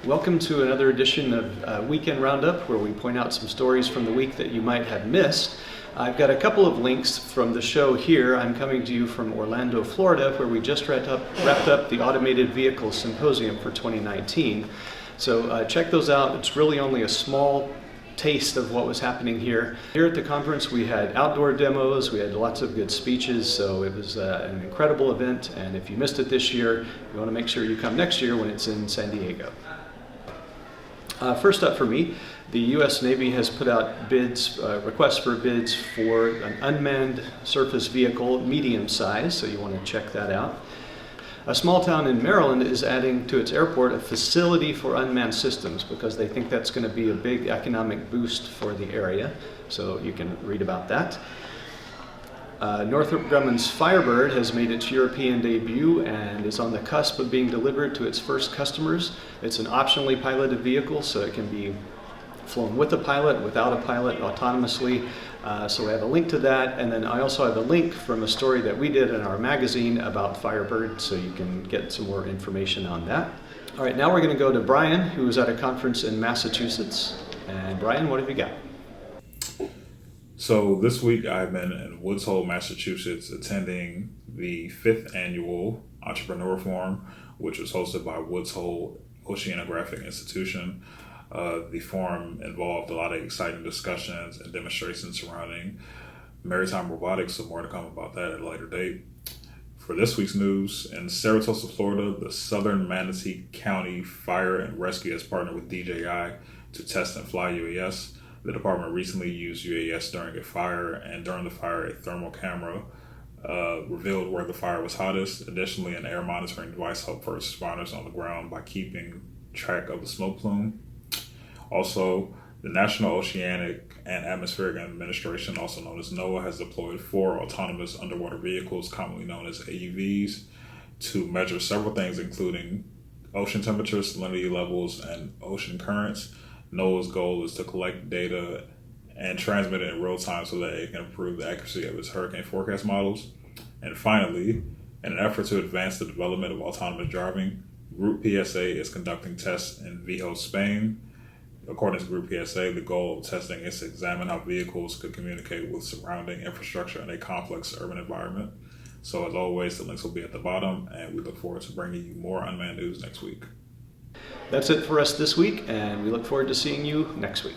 Welcome to another edition of Weekend Roundup, where we point out some stories from the week that you might have missed. I've got a couple of links from the show here. I'm coming to you from Orlando, Florida, where we just wrapped up the Automated Vehicles Symposium for 2019. So check those out. It's really only a small taste of what was happening here. Here at the conference we had outdoor demos, we had lots of good speeches, so it was an incredible event, and if you missed it this year, you want to make sure you come next year when it's in San Diego. First up for me, the U.S. Navy has put out bids, requests for bids for an unmanned surface vehicle, medium size, so you want to check that out. A small town in Maryland is adding to its airport a facility for unmanned systems because they think that's going to be a big economic boost for the area, so you can read about that. Northrop Grumman's Firebird has made its European debut and is on the cusp of being delivered to its first customers. It's an optionally piloted vehicle, so it can be flown with a pilot, without a pilot, autonomously. So we have a link to that, and then I also have a link from a story that we did in our magazine about Firebird, so you can get some more information on that. All right, now we're going to go to Brian, who is at a conference in Massachusetts. And Brian, what have you got? So this week I've been in Woods Hole, Massachusetts, attending the 5th annual Entrepreneur Forum, which was hosted by Woods Hole Oceanographic Institution. The forum involved a lot of exciting discussions and demonstrations surrounding maritime robotics, so more to come about that at a later date. For this week's news, in Saratoga, Florida, the Southern Manatee County Fire and Rescue has partnered with DJI to test and fly UAS. The department recently used UAS during a fire, and during the fire, a thermal camera revealed where the fire was hottest. Additionally, an air monitoring device helped first responders on the ground by keeping track of the smoke plume. Also, the National Oceanic and Atmospheric Administration, also known as NOAA, has deployed 4 autonomous underwater vehicles, commonly known as AUVs, to measure several things, including ocean temperature, salinity levels, and ocean currents. NOAA's goal is to collect data and transmit it in real time so that it can improve the accuracy of its hurricane forecast models. And finally, in an effort to advance the development of autonomous driving, Group PSA is conducting tests in Vehicles, Spain. According to Group PSA, the goal of testing is to examine how vehicles could communicate with surrounding infrastructure in a complex urban environment. So as always, the links will be at the bottom, and we look forward to bringing you more unmanned news next week. That's it for us this week, and we look forward to seeing you next week.